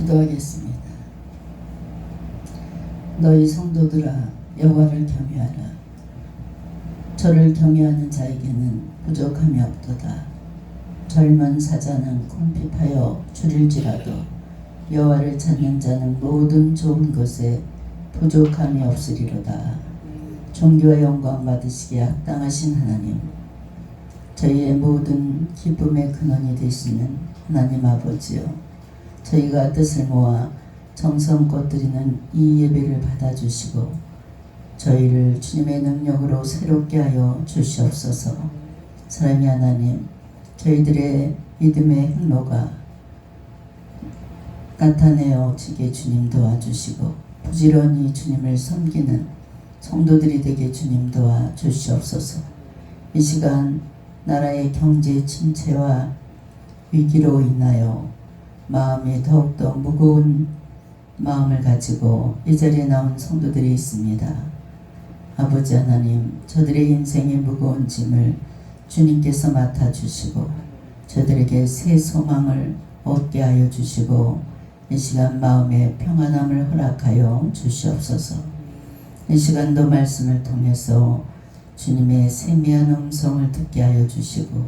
기도하겠습니다. 너희 성도들아 여호와를 경외하라. 저를 경외하는 자에게는 부족함이 없도다. 젊은 사자는 궁핍하여 줄일지라도 여호와를 찾는 자는 모든 좋은 것에 부족함이 없으리로다. 존귀와 영광 받으시기에 합당하신 하나님, 저희의 모든 기쁨의 근원이 되시는 하나님 아버지여, 저희가 뜻을 모아 정성껏 드리는 이 예배를 받아주시고 저희를 주님의 능력으로 새롭게 하여 주시옵소서. 사랑의 하나님, 저희들의 믿음의 행로가 나타내어지게 주님 도와주시고 부지런히 주님을 섬기는 성도들이 되게 주님 도와주시옵소서. 이 시간 나라의 경제 침체와 위기로 인하여 마음이 더욱더 무거운 마음을 가지고 이 자리에 나온 성도들이 있습니다. 아버지 하나님, 저들의 인생의 무거운 짐을 주님께서 맡아주시고 저들에게 새 소망을 얻게 하여 주시고 이 시간 마음의 평안함을 허락하여 주시옵소서. 이 시간도 말씀을 통해서 주님의 세미한 음성을 듣게 하여 주시고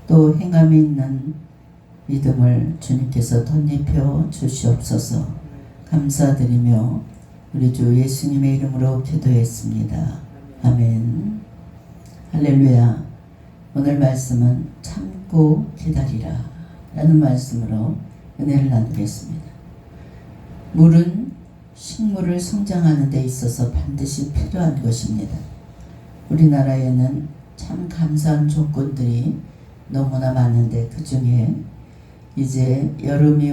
또 행함이 있는 믿음을 주님께서 덧입혀 주시옵소서. 감사드리며 우리 주 예수님의 이름으로 기도했습니다. 아멘. 할렐루야. 오늘 말씀은 참고 기다리라 라는 말씀으로 은혜를 나누겠습니다. 물은 식물을 성장하는 데 있어서 반드시 필요한 것입니다. 우리나라에는 참 감사한 조건들이 너무나 많은데 그 중에 이제 여름이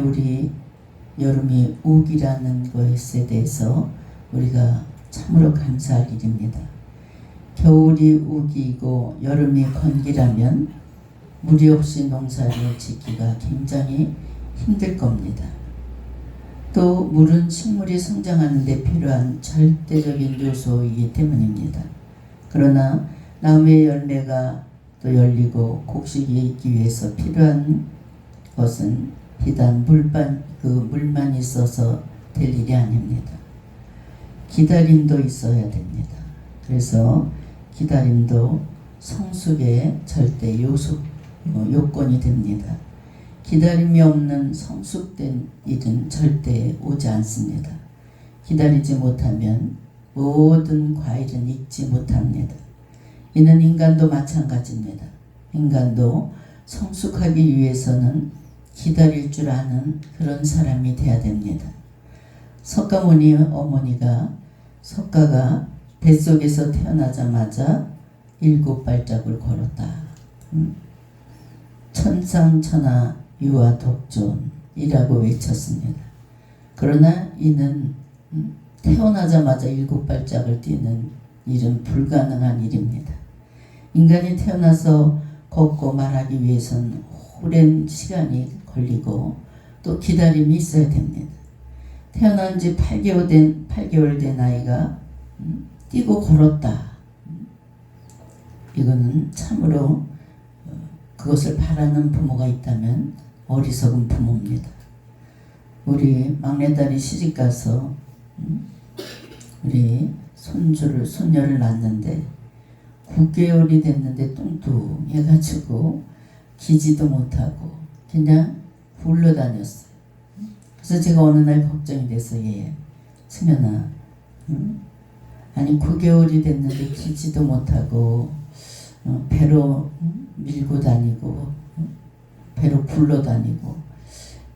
우기라는 것에 대해서 우리가 참으로 감사할 일입니다. 겨울이 우기고 여름이 건기라면 물이 없이 농사를 짓기가 굉장히 힘들 겁니다. 또 물은 식물이 성장하는 데 필요한 절대적인 요소이기 때문입니다. 그러나 나무의 열매가 또 열리고 곡식이 있기 위해서 필요한 것은 비단 물만 있어서 될 일이 아닙니다. 기다림도 있어야 됩니다. 그래서 기다림도 성숙의 절대 요건이 됩니다. 기다림이 없는 성숙된 일은 절대 오지 않습니다. 기다리지 못하면 모든 과일은 익지 못합니다. 이는 인간도 마찬가지입니다. 인간도 성숙하기 위해서는 기다릴 줄 아는 그런 사람이 되어야 됩니다. 석가모니 어머니가 석가가 뱃속에서 태어나자마자 7발짝을 걸었다. 천상천하 유아 독존이라고 외쳤습니다. 그러나 이는 태어나자마자 7발짝을 뛰는 일은 불가능한 일입니다. 인간이 태어나서 걷고 말하기 위해서는 오랜 시간이 걸리고 또 기다림이 있어야 됩니다. 태어난 지 8개월 된 아이가 뛰고 걸었다. 이거는 참으로 그것을 바라는 부모가 있다면 어리석은 부모입니다. 우리 막내딸이 시집가서 우리 손녀를 낳았는데 9개월이 됐는데 뚱뚱해가지고 기지도 못하고 그냥 굴러다녔어요. 그래서 제가 어느 날 걱정이 돼서 승현아, 아니 9개월이 됐는데 기지도 못하고 배로 밀고 다니고 배로 굴러다니고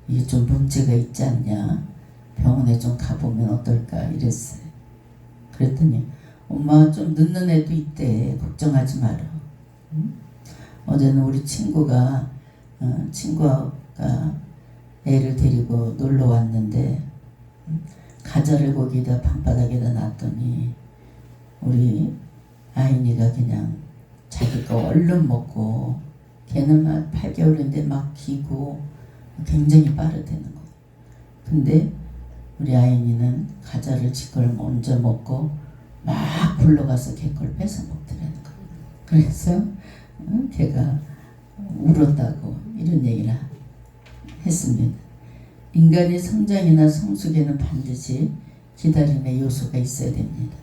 이게 좀 문제가 있지 않냐, 병원에 좀 가보면 어떨까 이랬어요. 그랬더니 엄마 좀 늦는 애도 있대, 걱정하지 마라. 어제는 우리 친구가 애를 데리고 놀러 왔는데 과자를 거기다 방바닥에다 놨더니 우리 아이니가 그냥 자기 거 얼른 먹고, 걔는 막 8개월인데 막 기고 굉장히 빠르다는 거예요. 근데 우리 아이니는 과자를 지 걸 먼저 먹고 막 굴러가서 걔 걸 뺏어 먹더라는 거예요. 그래서 걔가 울었다고 이런 얘기를 했습니다. 인간의 성장이나 성숙에는 반드시 기다림의 요소가 있어야 됩니다.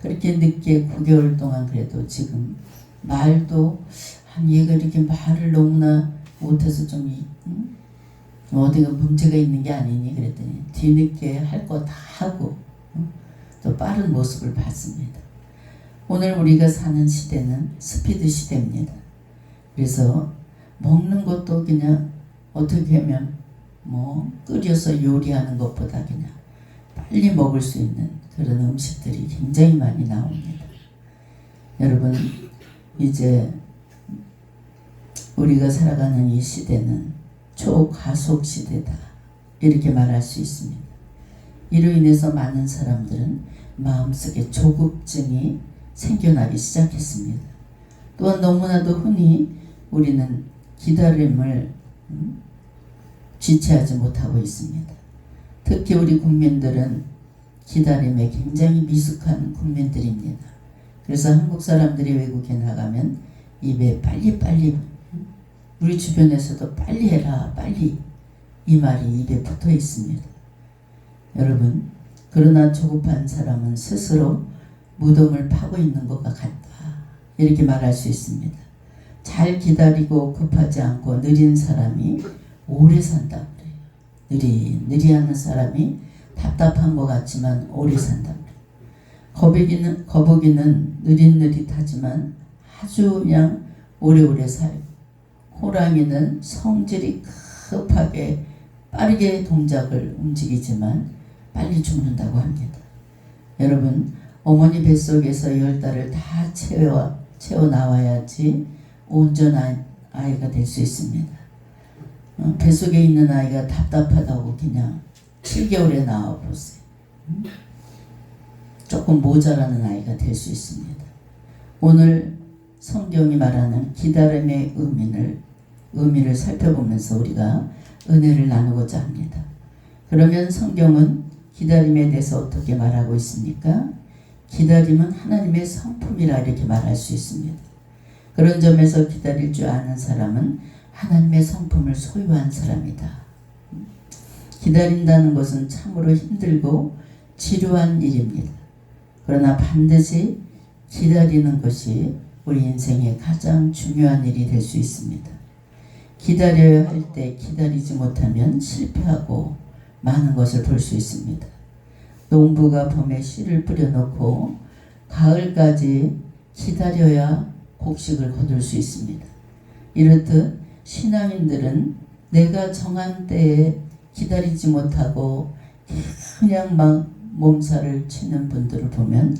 그렇게 늦게 9개월 동안 그래도 지금 말도 얘가 이렇게 말을 너무나 못해서 좀 어디가 문제가 있는 게 아니니 그랬더니 뒤늦게 할 거 다 하고 또 빠른 모습을 봤습니다. 오늘 우리가 사는 시대는 스피드 시대입니다. 그래서 먹는 것도 그냥 어떻게 하면 끓여서 요리하는 것보다 그냥 빨리 먹을 수 있는 그런 음식들이 굉장히 많이 나옵니다. 여러분, 이제 우리가 살아가는 이 시대는 초가속 시대다 이렇게 말할 수 있습니다. 이로 인해서 많은 사람들은 마음속에 조급증이 생겨나기 시작했습니다. 또한 너무나도 흔히 우리는 기다림을 지체하지 못하고 있습니다. 특히 우리 국민들은 기다림에 굉장히 미숙한 국민들입니다. 그래서 한국 사람들이 외국에 나가면 입에 빨리빨리, 우리 주변에서도 빨리 해라 빨리 이 말이 입에 붙어 있습니다. 여러분, 그러나 조급한 사람은 스스로 무덤을 파고 있는 것과 같다 이렇게 말할 수 있습니다. 잘 기다리고 급하지 않고 느린 사람이 오래 산다 그래요. 느리하는 사람이 답답한 것 같지만 오래 산다 그래요. 거북이는 느릿느릿하지만 아주 그냥 오래오래 살고, 호랑이는 성질이 급하게 빠르게 동작을 움직이지만 빨리 죽는다고 합니다. 여러분, 어머니 뱃속에서 10달을 다 채워 나와야지 온전한 아이가 될 수 있습니다. 뱃속에 있는 아이가 답답하다고 그냥 7개월에 나와보세요. 조금 모자라는 아이가 될 수 있습니다. 오늘 성경이 말하는 기다림의 의미를 살펴보면서 우리가 은혜를 나누고자 합니다. 그러면 성경은 기다림에 대해서 어떻게 말하고 있습니까? 기다림은 하나님의 성품이라 이렇게 말할 수 있습니다. 그런 점에서 기다릴 줄 아는 사람은 하나님의 성품을 소유한 사람이다. 기다린다는 것은 참으로 힘들고 지루한 일입니다. 그러나 반드시 기다리는 것이 우리 인생의 가장 중요한 일이 될 수 있습니다. 기다려야 할 때 기다리지 못하면 실패하고 많은 것을 볼 수 있습니다. 농부가 봄에 씨를 뿌려놓고 가을까지 기다려야 곡식을 거둘 수 있습니다. 이렇듯 신앙인들은 내가 정한 때에 기다리지 못하고 그냥 막 몸살을 치는 분들을 보면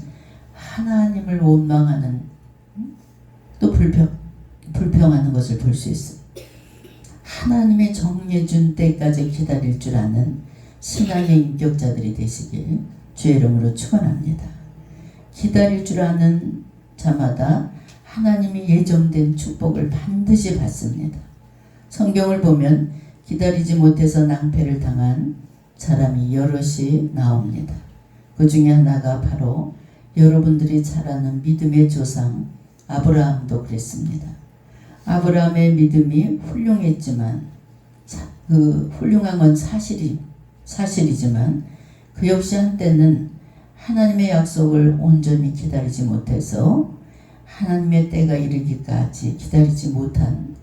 하나님을 원망하는, 또 불평하는 것을 볼 수 있습니다. 하나님의 정해준 때까지 기다릴 줄 아는 신앙의 인격자들이 되시길 주의 이름으로 축원합니다. 기다릴 줄 아는 자마다 하나님이 예정된 축복을 반드시 받습니다. 성경을 보면 기다리지 못해서 낭패를 당한 사람이 여럿이 나옵니다. 그 중에 하나가 바로 여러분들이 잘 아는 믿음의 조상 아브라함도 그랬습니다. 아브라함의 믿음이 훌륭했지만, 그 훌륭한 건 사실이지만 그 역시 한때는 하나님의 약속을 온전히 기다리지 못해서 하나님의 때가 이르기까지 기다리지 못한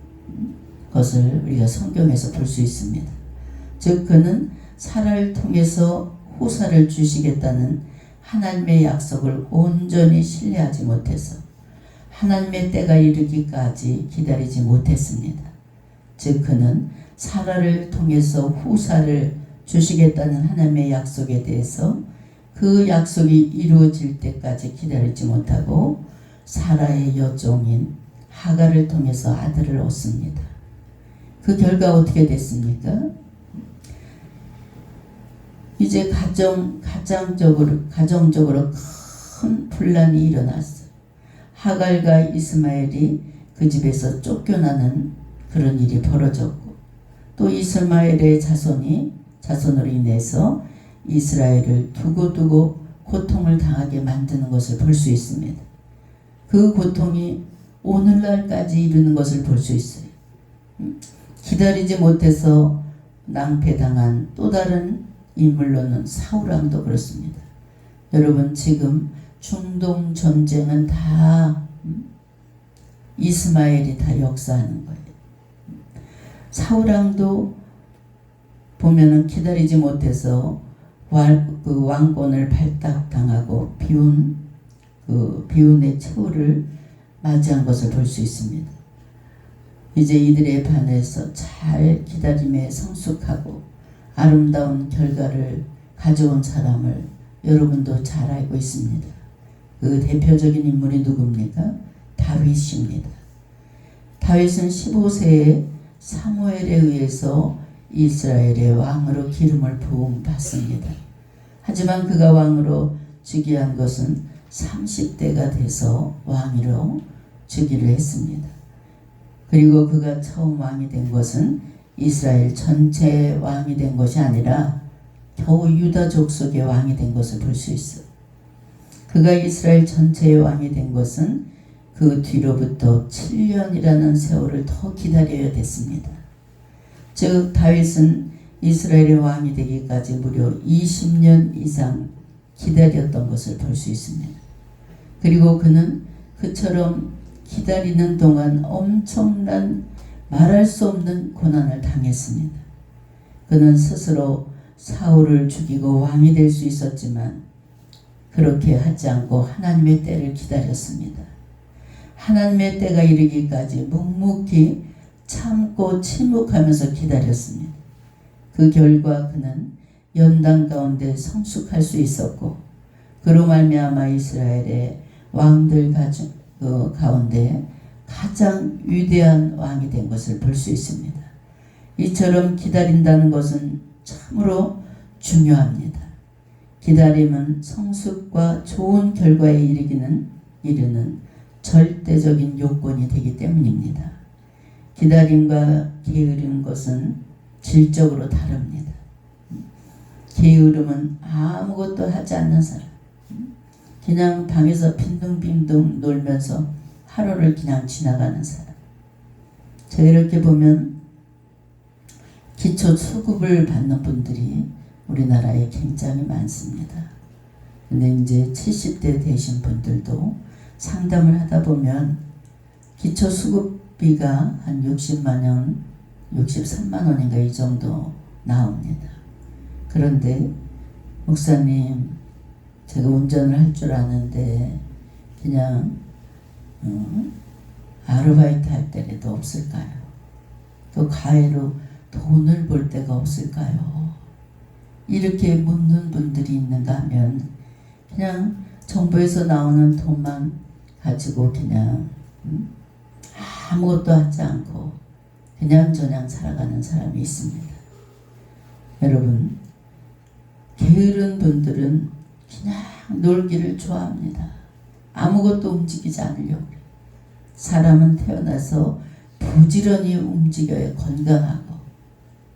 것을 우리가 성경에서 볼 수 있습니다. 즉 그는 사라를 통해서 후사를 주시겠다는 하나님의 약속을 온전히 신뢰하지 못해서 하나님의 때가 이르기까지 기다리지 못했습니다. 즉 그는 사라를 통해서 후사를 주시겠다는 하나님의 약속에 대해서 그 약속이 이루어질 때까지 기다리지 못하고 사라의 여종인 하갈을 통해서 아들을 얻습니다. 그 결과 어떻게 됐습니까? 이제 가정적으로 큰 분란이 일어났어요. 하갈과 이스마엘이 그 집에서 쫓겨나는 그런 일이 벌어졌고, 또 이스마엘의 자손으로 인해서 이스라엘을 두고두고 고통을 당하게 만드는 것을 볼 수 있습니다. 그 고통이 오늘날까지 이르는 것을 볼 수 있어요. 기다리지 못해서 낭패당한 또 다른 인물로는 사울왕도 그렇습니다. 여러분 지금 중동 전쟁은 다 이스마엘이 다 역사하는 거예요. 사울왕도 보면은 기다리지 못해서 그 왕권을 발탁당하고 비운의 최후를 맞이한 것을 볼 수 있습니다. 이제 이들에 반해서 잘 기다림에 성숙하고 아름다운 결과를 가져온 사람을 여러분도 잘 알고 있습니다. 그 대표적인 인물이 누굽니까? 다윗입니다. 다윗은 15세에 사무엘에 의해서 이스라엘의 왕으로 기름을 부음 받습니다. 하지만 그가 왕으로 즉위한 것은 30대가 돼서 왕으로 즉위를 했습니다. 그리고 그가 처음 왕이 된 것은 이스라엘 전체의 왕이 된 것이 아니라 겨우 유다 족속의 왕이 된 것을 볼 수 있어. 그가 이스라엘 전체의 왕이 된 것은 그 뒤로부터 7년이라는 세월을 더 기다려야 됐습니다. 즉 다윗은 이스라엘의 왕이 되기까지 무려 20년 이상 기다렸던 것을 볼 수 있습니다. 그리고 그는 그처럼 기다리는 동안 엄청난 말할 수 없는 고난을 당했습니다. 그는 스스로 사울을 죽이고 왕이 될 수 있었지만 그렇게 하지 않고 하나님의 때를 기다렸습니다. 하나님의 때가 이르기까지 묵묵히 참고 침묵하면서 기다렸습니다. 그 결과 그는 연단 가운데 성숙할 수 있었고 그로 말미암아 이스라엘의 왕들 가운데 가장 위대한 왕이 된 것을 볼 수 있습니다. 이처럼 기다린다는 것은 참으로 중요합니다. 기다림은 성숙과 좋은 결과에 이르는 절대적인 요건이 되기 때문입니다. 기다림과 게으른 것은 질적으로 다릅니다. 게으름은 아무것도 하지 않는 사람, 그냥 방에서 빈둥빈둥 놀면서 하루를 그냥 지나가는 사람. 제가 이렇게 보면 기초 수급을 받는 분들이 우리나라에 굉장히 많습니다. 근데 이제 70대 되신 분들도 상담을 하다 보면 기초 수급비가 한 60만 원, 63만 원인가 이 정도 나옵니다. 그런데 목사님, 제가 운전을 할 줄 아는데 그냥 아르바이트 할 때라도 없을까요? 또 가해로 돈을 벌 데가 없을까요? 이렇게 묻는 분들이 있는가 하면 그냥 정부에서 나오는 돈만 가지고 그냥 아무것도 하지 않고 그냥저냥 살아가는 사람이 있습니다. 여러분, 게으른 분들은 그냥 놀기를 좋아합니다. 아무것도 움직이지 않으려고 그래요. 사람은 태어나서 부지런히 움직여야 건강하고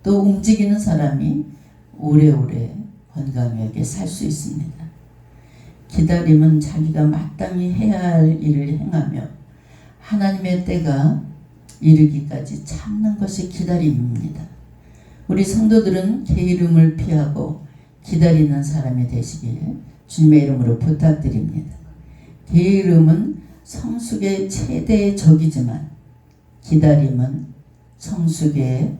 또 움직이는 사람이 오래오래 건강하게 살 수 있습니다. 기다림은 자기가 마땅히 해야 할 일을 행하며 하나님의 때가 이르기까지 참는 것이 기다림입니다. 우리 성도들은 게으름을 피하고 기다리는 사람이 되시길 주님의 이름으로 부탁드립니다. 게으름은 성숙의 최대의 적이지만 기다림은 성숙의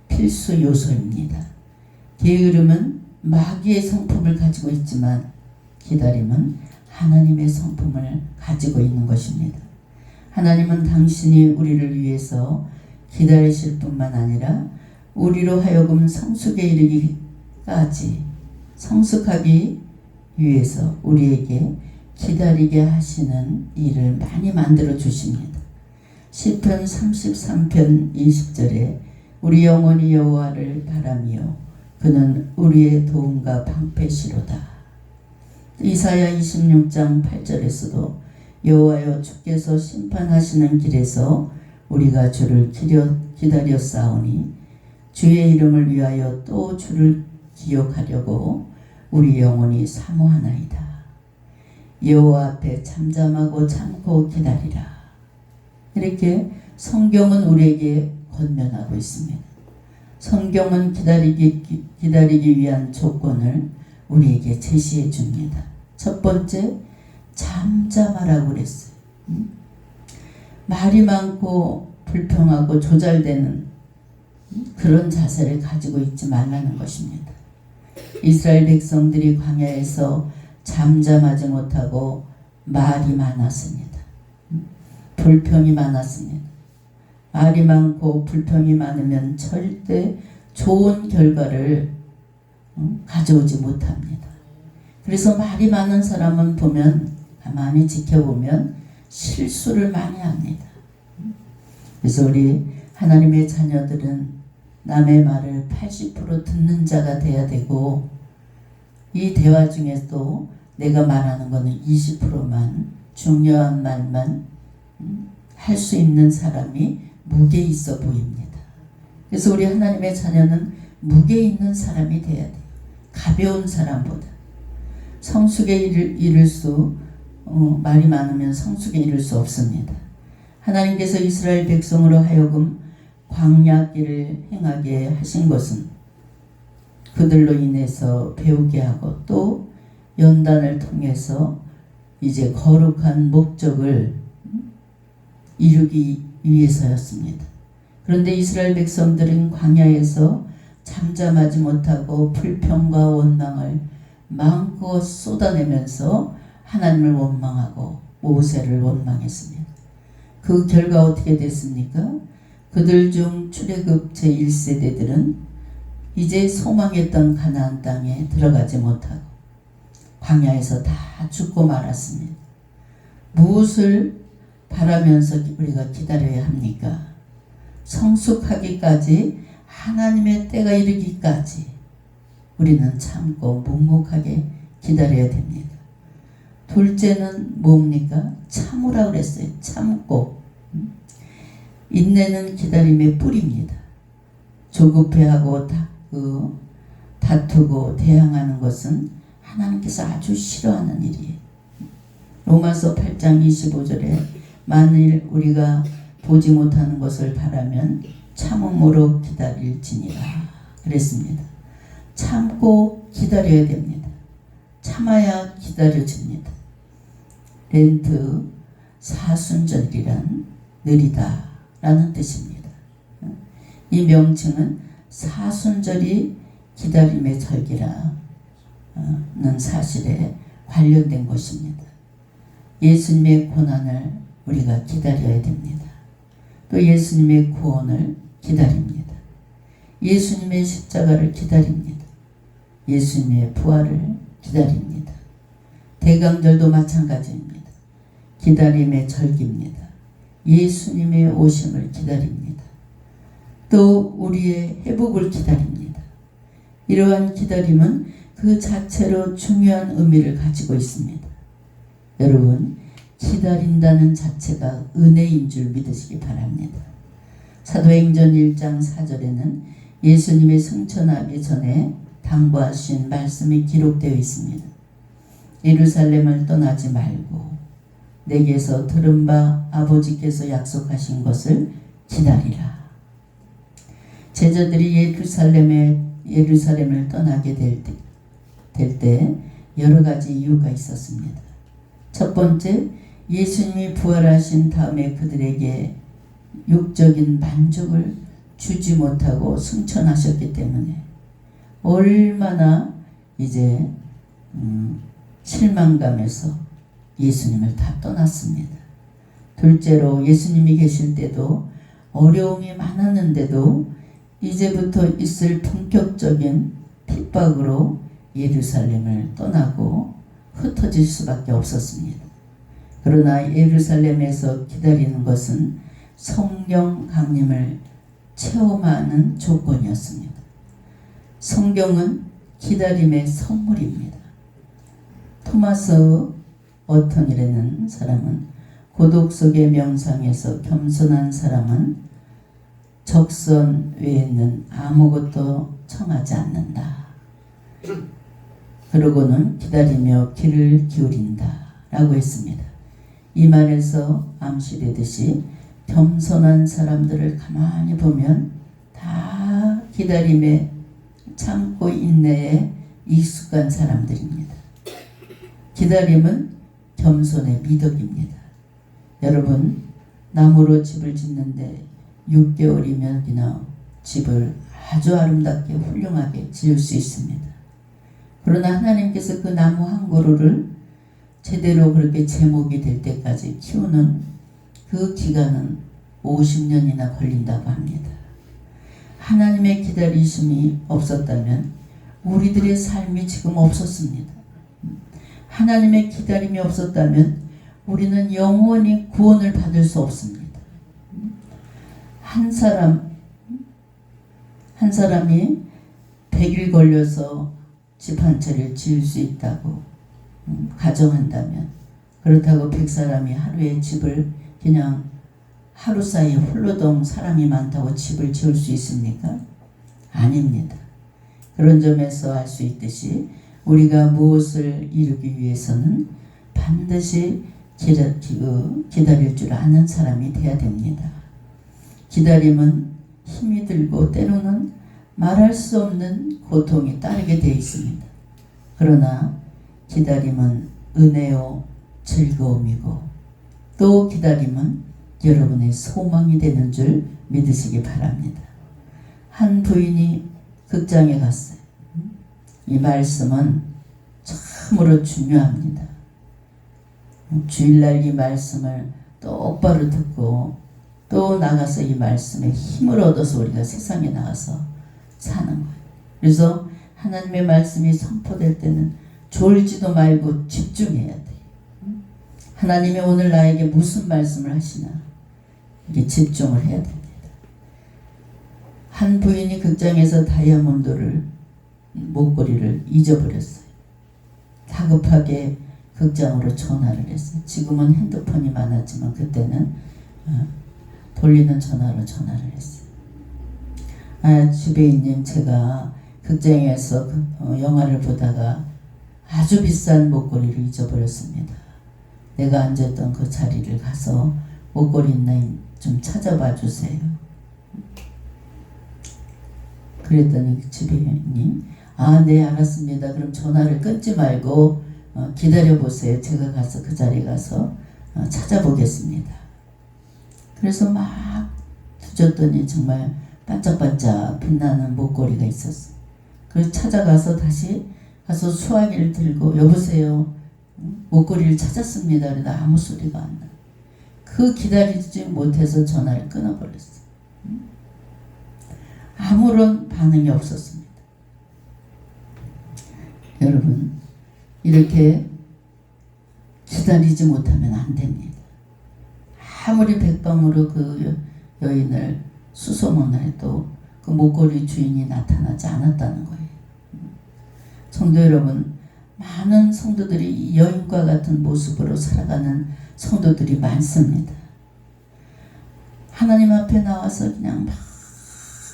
필수 요소입니다. 게으름은 마귀의 성품을 가지고 있지만 기다림은 하나님의 성품을 가지고 있는 것입니다. 하나님은 당신이 우리를 위해서 기다리실 뿐만 아니라 우리로 하여금 성숙에 이르기까지 성숙하기 위해서 우리에게 기다리게 하시는 일을 많이 만들어 주십니다. 시편 33편 20절에 우리 영혼이 여호와를 바라며 그는 우리의 도움과 방패시로다. 이사야 26장 8절에서도 여호와여 주께서 심판하시는 길에서 우리가 주를 기다렸사오니 주의 이름을 위하여 또 주를 기억하려고 우리 영혼이 사모하나이다. 여호와 앞에 잠잠하고 참고 기다리라. 이렇게 성경은 우리에게 권면하고 있습니다. 성경은 기다리기 위한 조건을 우리에게 제시해 줍니다. 첫 번째, 잠잠하라고 그랬어요. 말이 많고 불평하고 조잘되는 그런 자세를 가지고 있지 말라는 것입니다. 이스라엘 백성들이 광야에서 잠잠하지 못하고 말이 많았습니다. 불평이 많았습니다. 말이 많고 불평이 많으면 절대 좋은 결과를 가져오지 못합니다. 그래서 말이 많은 사람은 보면 가만히 지켜보면 실수를 많이 합니다. 그래서 우리 하나님의 자녀들은 남의 말을 80% 듣는 자가 돼야 되고, 이 대화 중에도 내가 말하는 거는 20%만, 중요한 말만 할 수 있는 사람이 무게 있어 보입니다. 그래서 우리 하나님의 자녀는 무게 있는 사람이 돼야 돼요. 가벼운 사람보다. 성숙에 이를 수 말이 많으면 성숙에 이를 수 없습니다. 하나님께서 이스라엘 백성으로 하여금 광야길을 행하게 하신 것은 그들로 인해서 배우게 하고 또 연단을 통해서 이제 거룩한 목적을 이루기 위해서였습니다. 그런데 이스라엘 백성들은 광야에서 잠잠하지 못하고 불평과 원망을 마음껏 쏟아내면서 하나님을 원망하고 모세를 원망했습니다. 그 결과 어떻게 됐습니까? 그들 중 출애굽 제1세대들은 이제 소망했던 가나안 땅에 들어가지 못하고 광야에서 다 죽고 말았습니다. 무엇을 바라면서 우리가 기다려야 합니까? 성숙하기까지, 하나님의 때가 이르기까지 우리는 참고 묵묵하게 기다려야 됩니다. 둘째는 뭡니까? 참으라 그랬어요. 참고. 인내는 기다림의 뿌리입니다. 조급해하고 다투고 대항하는 것은 하나님께서 아주 싫어하는 일이에요. 로마서 8장 25절에 만일 우리가 보지 못하는 것을 바라면 참음으로 기다릴지니라 그랬습니다. 참고 기다려야 됩니다. 참아야 기다려집니다. 렌트 사순절이란 느리다 라는 뜻입니다. 이 명칭은 사순절이 기다림의 절기라는 사실에 관련된 것입니다. 예수님의 고난을 우리가 기다려야 됩니다. 또 예수님의 구원을 기다립니다. 예수님의 십자가를 기다립니다. 예수님의 부활을 기다립니다. 대강절도 마찬가지입니다. 기다림의 절기입니다. 예수님의 오심을 기다립니다. 또 우리의 회복을 기다립니다. 이러한 기다림은 그 자체로 중요한 의미를 가지고 있습니다. 여러분, 기다린다는 자체가 은혜인 줄 믿으시기 바랍니다. 사도행전 1장 4절에는 예수님의 승천하기 전에 당부하신 말씀이 기록되어 있습니다. 예루살렘을 떠나지 말고 내게서 들은 바 아버지께서 약속하신 것을 기다리라. 제자들이 예루살렘을 떠나게 될 때 여러 가지 이유가 있었습니다. 첫 번째, 예수님이 부활하신 다음에 그들에게 육적인 만족을 주지 못하고 승천하셨기 때문에 얼마나 이제 실망감에서 예수님을 다 떠났습니다. 둘째로, 예수님이 계실 때도 어려움이 많았는데도 이제부터 있을 본격적인 핍박으로 예루살렘을 떠나고 흩어질 수밖에 없었습니다. 그러나 예루살렘에서 기다리는 것은 성령 강림을 체험하는 조건이었습니다. 성경은 기다림의 선물입니다. 토마스 어턴이라는 사람은 고독 속의 명상에서 겸손한 사람은 적선 외에는 아무것도 청하지 않는다. 그러고는 기다리며 귀를 기울인다 라고 했습니다. 이 말에서 암시되듯이 겸손한 사람들을 가만히 보면 다 기다림에 참고 인내에 익숙한 사람들입니다. 기다림은 겸손의 미덕입니다. 여러분, 나무로 집을 짓는데 6개월이면 그냥 집을 아주 아름답게 훌륭하게 지을 수 있습니다. 그러나 하나님께서 그 나무 한 그루를 제대로 그렇게 제목이 될 때까지 키우는 그 기간은 50년이나 걸린다고 합니다. 하나님의 기다리심이 없었다면 우리들의 삶이 지금 없었습니다. 하나님의 기다림이 없었다면 우리는 영원히 구원을 받을 수 없습니다. 한 사람이 100일 걸려서 집 한 채를 지을 수 있다고 가정한다면, 그렇다고 100사람이 하루에 집을 그냥 하루 사이에 홀로동 사람이 많다고 집을 지을 수 있습니까? 아닙니다. 그런 점에서 알 수 있듯이 우리가 무엇을 이루기 위해서는 반드시 기다릴 줄 아는 사람이 되어야 됩니다. 기다림은 힘이 들고 때로는 말할 수 없는 고통이 따르게 되어 있습니다. 그러나 기다림은 은혜요 즐거움이고, 또 기다림은 여러분의 소망이 되는 줄 믿으시기 바랍니다. 한 부인이 극장에 갔어요. 이 말씀은 참으로 중요합니다. 주일날 이 말씀을 똑바로 듣고 또 나가서 이 말씀에 힘을 얻어서 우리가 세상에 나가서 사는 거예요. 그래서 하나님의 말씀이 선포될 때는 졸지도 말고 집중해야 돼요. 하나님이 오늘 나에게 무슨 말씀을 하시나 이게 집중을 해야 됩니다. 한 부인이 극장에서 다이아몬드를 목걸이를 잊어버렸어요. 다급하게 극장으로 전화를 했어요. 지금은 핸드폰이 많았지만 그때는 돌리는 전화로 전화를 했어요. 주배인님, 제가 극장에서 영화를 보다가 아주 비싼 목걸이를 잊어버렸습니다. 내가 앉았던 그 자리를 가서 목걸이 있나 좀 찾아봐 주세요. 그랬더니 주배인님, 네, 알았습니다. 그럼 전화를 끊지 말고 기다려보세요. 제가 가서 그 자리에 가서 찾아보겠습니다. 그래서 막 뒤졌더니 정말 반짝반짝 빛나는 목걸이가 있었어요. 그래서 찾아가서 다시 가서 수화기를 들고 여보세요, 목걸이를 찾았습니다. 그러다 아무 소리가 안 나요. 그 기다리지 못해서 전화를 끊어버렸어요. 아무런 반응이 없었습니다. 여러분, 이렇게 기다리지 못하면 안 됩니다. 아무리 백방으로 그 여인을 수소문을 해도 그 목걸이 주인이 나타나지 않았다는 거예요. 성도 여러분, 많은 성도들이 여인과 같은 모습으로 살아가는 성도들이 많습니다. 하나님 앞에 나와서 그냥 막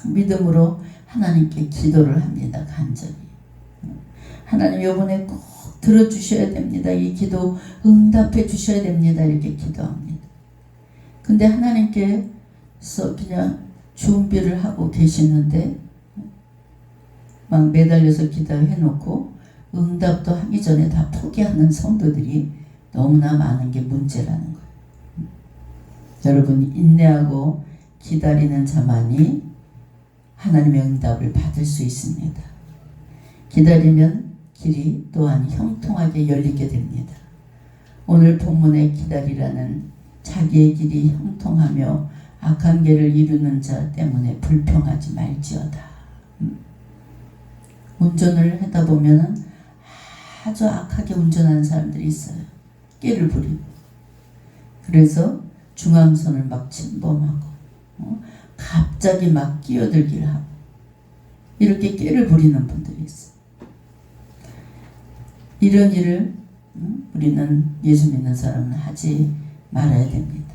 믿음으로 하나님께 기도를 합니다. 간절히. 하나님, 이번에 꼭 들어주셔야 됩니다. 이 기도 응답해 주셔야 됩니다. 이렇게 기도합니다. 근데 하나님께서 그냥 준비를 하고 계시는데 막 매달려서 기도해놓고 응답도 하기 전에 다 포기하는 성도들이 너무나 많은 게 문제라는 거예요. 여러분, 인내하고 기다리는 자만이 하나님의 응답을 받을 수 있습니다. 기다리면 길이 또한 형통하게 열리게 됩니다. 오늘 본문의 기다리라는 자기의 길이 형통하며 악한 길을 이루는 자 때문에 불평하지 말지어다. 운전을 하다 보면 아주 악하게 운전하는 사람들이 있어요. 깨를 부리고. 그래서 중앙선을 막 침범하고 갑자기 막 끼어들기를 하고 이렇게 깨를 부리는 분들이 있어요. 이런 일을 우리는 예수 믿는 사람은 하지 말아야 됩니다.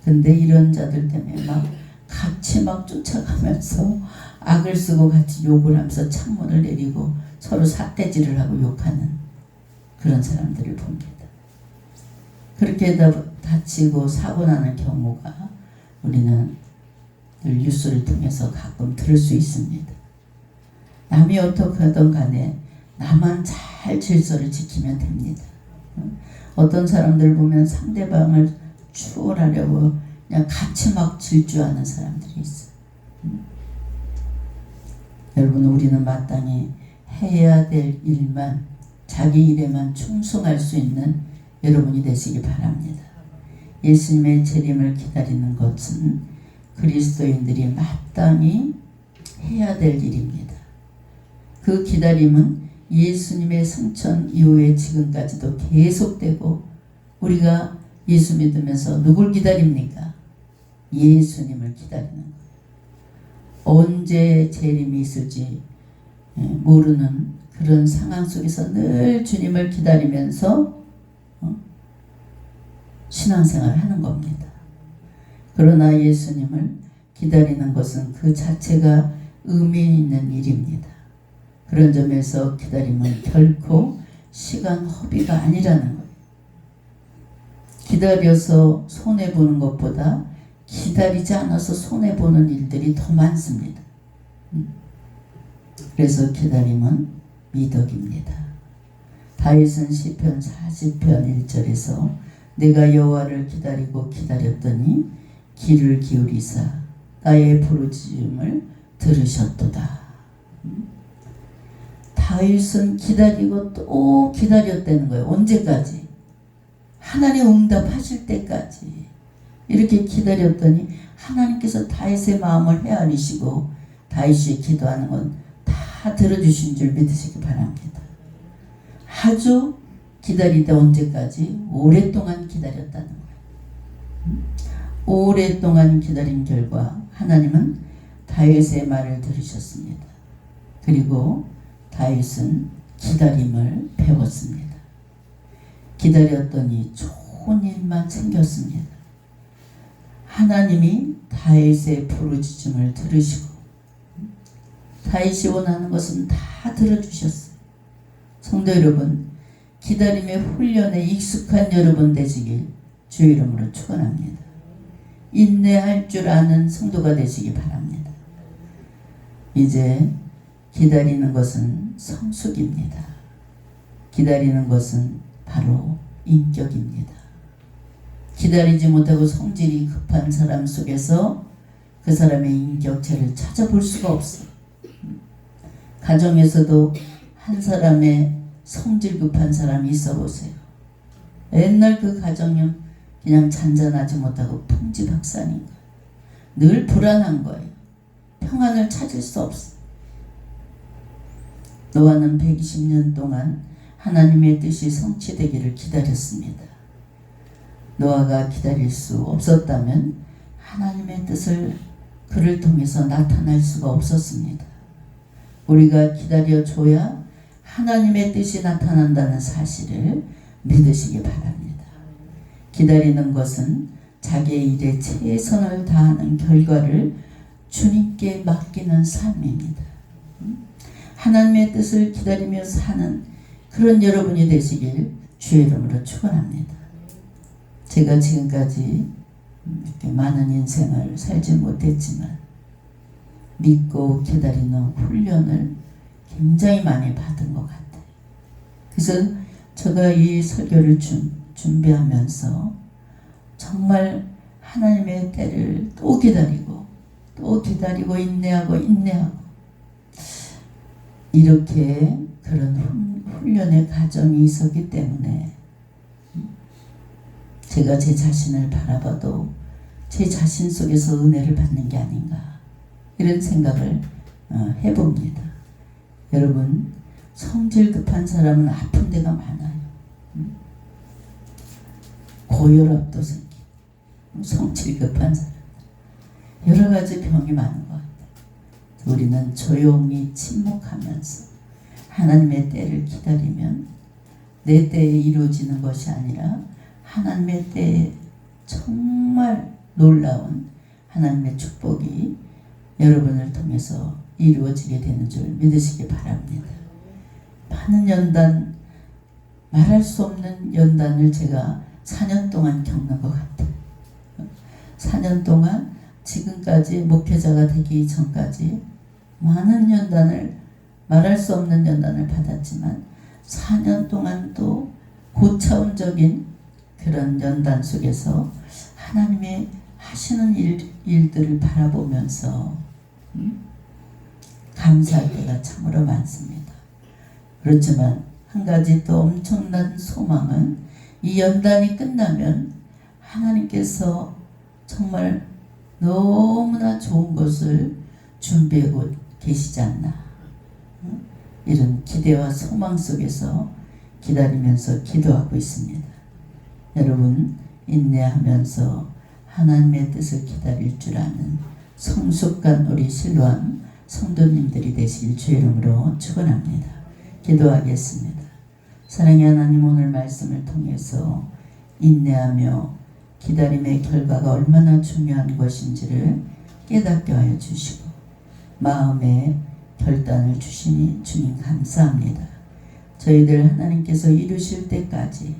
근데 이런 자들 때문에 막 같이 막 쫓아가면서 악을 쓰고 같이 욕을 하면서 창문을 내리고 서로 삿대질을 하고 욕하는 그런 사람들을 봅니다. 그렇게 다치고 사고 나는 경우가 우리는 뉴스를 통해서 가끔 들을 수 있습니다. 남이 어떻게 하든 간에 나만 잘 질서를 지키면 됩니다. 어떤 사람들 보면 상대방을 추월하려고 그냥 같이 막 질주하는 사람들이 있어요. 여러분, 우리는 마땅히 해야 될 일만, 자기 일에만 충성할 수 있는 여러분이 되시기 바랍니다. 예수님의 재림을 기다리는 것은 그리스도인들이 마땅히 해야 될 일입니다. 그 기다림은 예수님의 승천 이후에 지금까지도 계속되고, 우리가 예수 믿으면서 누굴 기다립니까? 예수님을 기다리는 거예요. 언제 재림이 있을지 모르는 그런 상황 속에서 늘 주님을 기다리면서 신앙생활을 하는 겁니다. 그러나 예수님을 기다리는 것은 그 자체가 의미 있는 일입니다. 그런 점에서 기다림은 결코 시간 허비가 아니라는 거예요. 기다려서 손해보는 것보다 기다리지 않아서 손해보는 일들이 더 많습니다. 그래서 기다림은 미덕입니다. 다윗은 시편 40편 1절에서 내가 여호와를 기다리고 기다렸더니 귀를 기울이사 나의 부르짖음을 들으셨도다. 다윗은 기다리고 또 기다렸다는 거예요. 언제까지? 하나님 응답하실 때까지 이렇게 기다렸더니 하나님께서 다윗의 마음을 헤아리시고 다윗이 기도하는 건 다 들어주신 줄 믿으시기 바랍니다. 아주 기다리다 언제까지? 오랫동안 기다렸다는 거예요. 오랫동안 기다린 결과 하나님은 다윗의 말을 들으셨습니다. 그리고 다윗은 기다림을 배웠습니다. 기다렸더니 좋은 일만 생겼습니다. 하나님이 다윗의 부르짖음을 들으시고 다윗이 원하는 것은 다 들어주셨어요. 성도 여러분, 기다림의 훈련에 익숙한 여러분 되시길 주의 이름으로 축원합니다. 인내할 줄 아는 성도가 되시기 바랍니다. 이제 기다리는 것은 성숙입니다. 기다리는 것은 바로 인격입니다. 기다리지 못하고 성질이 급한 사람 속에서 그 사람의 인격체를 찾아볼 수가 없어요. 가정에서도 한 사람의 성질 급한 사람이 있어 보세요. 옛날 그 가정은 그냥 잔잔하지 못하고 풍지박산인 거예요. 늘 불안한 거예요. 평안을 찾을 수 없어요. 노아는 120년 동안 하나님의 뜻이 성취되기를 기다렸습니다. 노아가 기다릴 수 없었다면 하나님의 뜻을 그를 통해서 나타날 수가 없었습니다. 우리가 기다려줘야 하나님의 뜻이 나타난다는 사실을 믿으시기 바랍니다. 기다리는 것은 자기의 일에 최선을 다하는 결과를 주님께 맡기는 삶입니다. 하나님의 뜻을 기다리며 사는 그런 여러분이 되시길 주의 이름으로 축원합니다. 제가 지금까지 이렇게 많은 인생을 살지 못했지만 믿고 기다리는 훈련을 굉장히 많이 받은 것 같아요. 그래서 제가 이 설교를 준비하면서 정말 하나님의 때를 또 기다리고 인내하고 이렇게 그런 훈련의 과정이 있었기 때문에 제가 제 자신을 바라봐도 제 자신 속에서 은혜를 받는 게 아닌가 이런 생각을 해봅니다. 여러분, 성질 급한 사람은 아픈 데가 많아요. 고혈압도 생기고 성질 급한 사람 여러 가지 병이 많은 것 같아요. 우리는 조용히 침묵하면서 하나님의 때를 기다리면 내 때에 이루어지는 것이 아니라 하나님의 때에 정말 놀라운 하나님의 축복이 여러분을 통해서 이루어지게 되는 줄 믿으시기 바랍니다. 많은 연단, 말할 수 없는 연단을 제가 4년 동안 겪는 것 같아요. 4년 동안 지금까지 목회자가 되기 전까지 많은 연단을, 말할 수 없는 연단을 받았지만 4년 동안 또 고차원적인 그런 연단 속에서 하나님의 하시는 일들을 바라보면서 감사할 때가 참으로 많습니다. 그렇지만 한 가지 또 엄청난 소망은 이 연단이 끝나면 하나님께서 정말 너무나 좋은 것을 준비하고 계시지 않나, 이런 기대와 소망 속에서 기다리면서 기도하고 있습니다. 여러분, 인내하면서 하나님의 뜻을 기다릴 줄 아는 성숙한 우리 실로암 성도님들이 되실 주의 이름으로 축원합니다. 기도하겠습니다. 사랑의 하나님, 오늘 말씀을 통해서 인내하며 기다림의 결과가 얼마나 중요한 것인지를 깨닫게 하여 주시고 마음에 결단을 주시니 주님 감사합니다. 저희들 하나님께서 이루실 때까지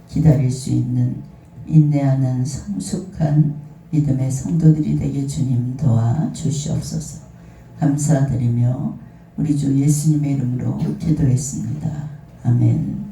기다릴 수 있는 인내하는 성숙한 믿음의 성도들이 되게 주님 도와 주시옵소서. 감사드리며 우리 주 예수님의 이름으로 기도했습니다. 아멘.